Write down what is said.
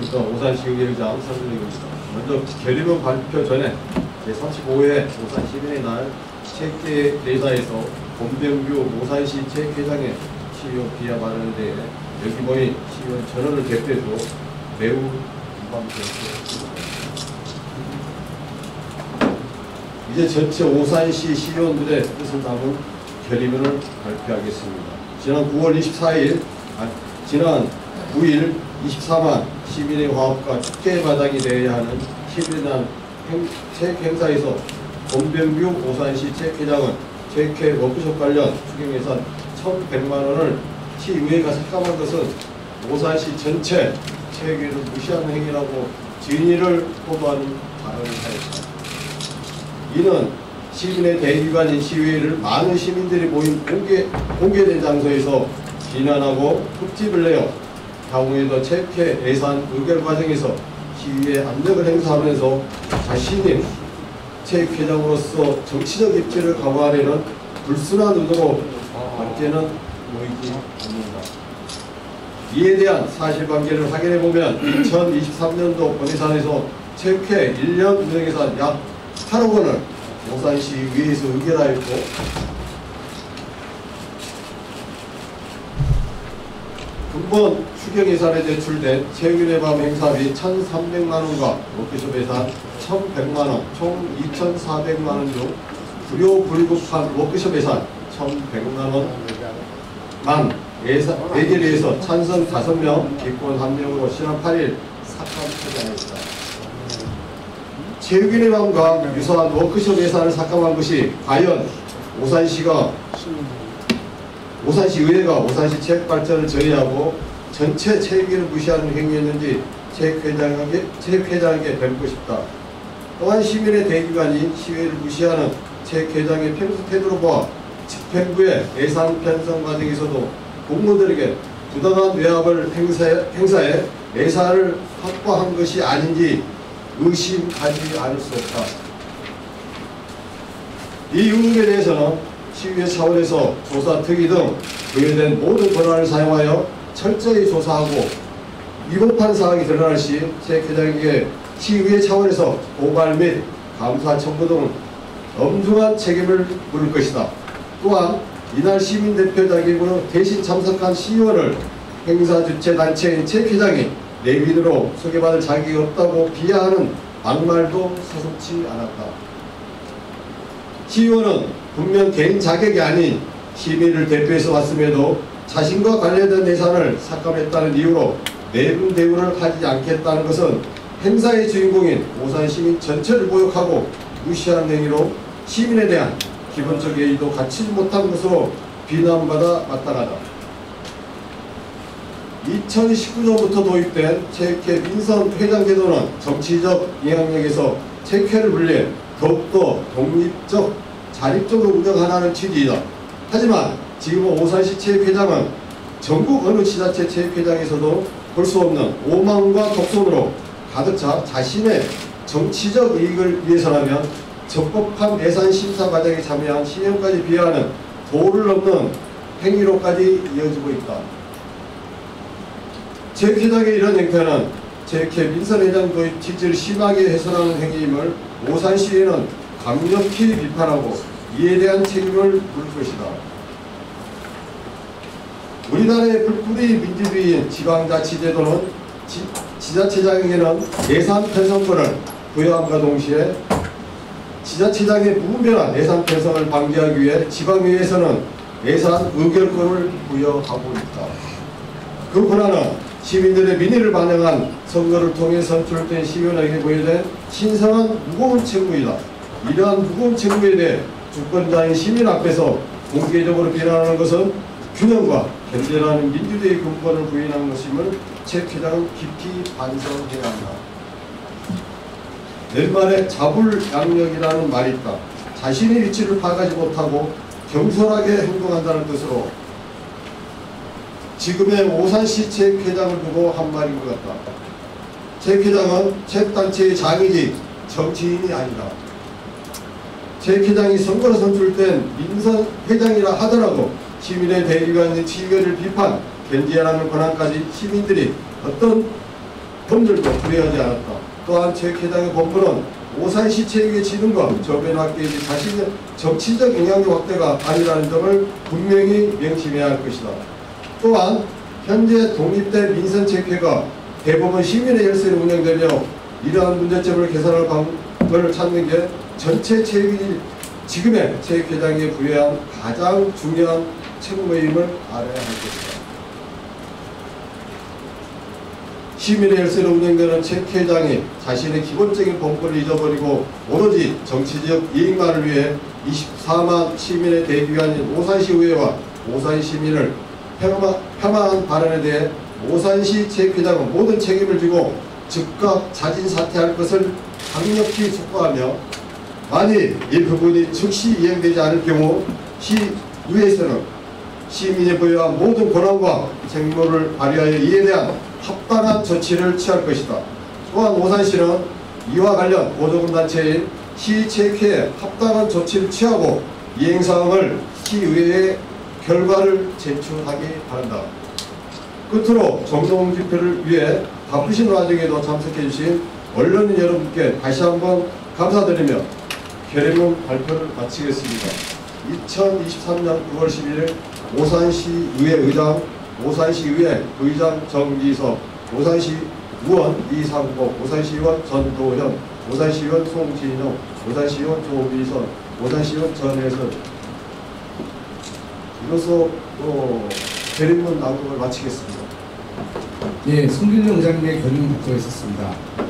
오산시의회의장 선정입니다. 먼저 결의문 발표 전에 제35회 오산 시민의 날 체육회 대사에서 권병규 오산시 체육회장의 시의원 비하 발언에 대해 여기 모인 시의원 전원을 대표해서 매우 유감스럽습니다. 이제 전체 오산시 시의원들의 뜻을 담은 결의문을 발표하겠습니다. 지난 9일 24만 시민의 화합과 축제의 마당이 되어야 하는 시민의 체육 행사에서 권병규 오산시 체육회장은 체육회 워크숍 관련 추경예산 1,100만 원을 시의회가 삭감한 것은 오산시 전체 체육회를 무시하는 행위라고 진위를 호도하는 발언을 하였다. 이는 시민의 대기관인 시의회를 많은 시민들이 모인 공개된 장소에서 비난하고 흠집을 내어 향후에도 체육회 예산 의결 과정에서 시의회 압력을 행사하면서 자신이 체육회장으로서 정치적 입지를 강화하려는 불순한 의도로 밖에는 보이지 않는다. 이에 대한 사실관계를 확인해보면 2023년도 본예산에서 체육회 1년 운영예산 약 8억 원을 오산시의회에서 의결하였고 금번 추경예산에 제출된 체육인의 밤 행사비 1,300만 원과 워크숍 예산 1,100만 원, 총 2,400만 원 중 불효 불급한 워크숍 예산 1,100만 원만 예결위에서 찬성 5명, 기권 1명으로 지난 8일 삭감 처리하였다. 체육인의 밤과 유사한 워크숍 예산을 삭감한 것이 과연 오산시의회가 오산시 체육발전을 저해하고 전체 체육인을 무시하는 행위였는지 체육회장에게 뵙고 싶다. 또한 시민의 대기관인 시의회를 무시하는 체육회장의 평소 태도로 보아 집행부의 예산 편성 과정에서도 공무원들에게 부당한 외압을 행사해 예산을 확보한 것이 아닌지 의심하지 않을 수 없다. 이 의혹에 대해서는 시의회 차원에서 조사 특위 등 부여된 모든 권한을 사용하여 철저히 조사하고 위법한 사항이 드러날 시 체육회장에게 시의회 차원에서 고발 및 감사 청구 등 엄중한 책임을 물을 것이다. 또한 이날 시민대표 자격으로 대신 참석한 시의원을 행사 주최 단체인 체육회장이 내빈으로 소개받을 자격이 없다고 비하하는 막말도 서슴지 않았다. 시의원은 분명 개인 자격이 아닌 시민을 대표해서 왔음에도 자신과 관련된 예산을 삭감했다는 이유로 내분 대우를 하지 않겠다는 것은 행사의 주인공인 오산 시민 전체를 모욕하고 무시하는 행위로 시민에 대한 기본적 예의도 갖추지 못한 것으로 비난받아 마땅하다. 2019년부터 도입된 체육회 민선 회장 제도는 정치적 영향력에서 체육회를 분리해 더욱더 독립적, 자립적으로 운영하라는 취지이다. 하지만 지금 오산시 체육회장은 전국 어느 지자체 체육회장에서도 볼 수 없는 오만과 독선으로 가득 차 자신의 정치적 이익을 위해서라면 적법한 예산 심사 과정에 참여한 시의원까지 비하하는 도를 넘는 행위로까지 이어지고 있다. 체육회장의 이런 행태는 체육회 민선회장 도입 취지를 심하게 훼손하는 행위임을 오산시에는 강력히 비판하고 이에 대한 책임을 물을 것이다. 우리나라의 불구리 민주주의인 지방자치제도는 지자체장에게는 예산 편성권을 부여함과 동시에 지자체장의 무분별한 예산 편성을 방지하기 위해 지방의회에서는 예산 의결권을 부여하고 있다. 그 권한은 시민들의 민의를 반영한 선거를 통해 선출된 시의원에게 부여된 신성한 무거운 책무이다. 이러한 무거운 책무에 대해 주권자인 시민 앞에서 공개적으로 비난하는 것은 균형과 견제라는 민주주의 근본을 부인한 것임을 체육회장은 깊이 반성해야 한다. 옛말에 자불양력이라는 말이 있다. 자신의 위치를 파악하지 못하고 경솔하게 행동한다는 뜻으로 지금의 오산시 체육회장을 두고 한 말인 것 같다. 체육회장은 체육단체의 장이지 정치인이 아니다. 체육회장이 선거로 선출된 민선회장이라 하더라도 시민의 대기관의 치의회를 비판, 견제하라는 권한까지 시민들이 어떤 법률도 불이하지 않았다. 또한 체육회장의 본부는 오산시 체육의 진흥과 저변학계의 자신의 정치적 영향력 확대가 아니라는 점을 분명히 명심해야 할 것이다. 또한 현재 독립된 민선체육회가 대부분 시민의 열쇠로 운영되며 이러한 문제점을 개선할 방법을 찾는 게 전체 체육이 지금의 체육회장에 부여한 가장 중요한 책무임을 알아야 할 것이다. 시민의 열쇠로 운영되는 체육회장이 자신의 기본적인 본분을 잊어버리고 오로지 정치적 이익만을 위해 24만 시민의 대기관인 오산시의회와 오산시민을 폄하한 발언에 대해 오산시 체육회장은 모든 책임을 지고 즉각 자진 사퇴할 것을 강력히 촉구하며 만일 이 부분이 즉시 이행되지 않을 경우 시의회에서는 시민이 부여한 모든 권한과 책무를 발휘하여 이에 대한 합당한 조치를 취할 것이다. 또한 오산시는 이와 관련 보조금 단체인 시체육회에 합당한 조치를 취하고 이행사항을 시의회에 결과를 제출하기 바란다. 끝으로 정동 집회를 위해 바쁘신 와중에도 참석해 주신 언론인 여러분께 다시 한번 감사드리며 결의문 발표를 마치겠습니다. 2023년 9월 11일 오산시의회 의장, 오산시의회 부의장 정기석, 오산시 의원 이상복, 오산시의원 전도현, 오산시의원 송진영, 오산시의원 조미선, 오산시의원 전혜선. 이로써 결의문 낭독을 마치겠습니다. 예, 송길령 의장님의 결의문 발표가 있었습니다.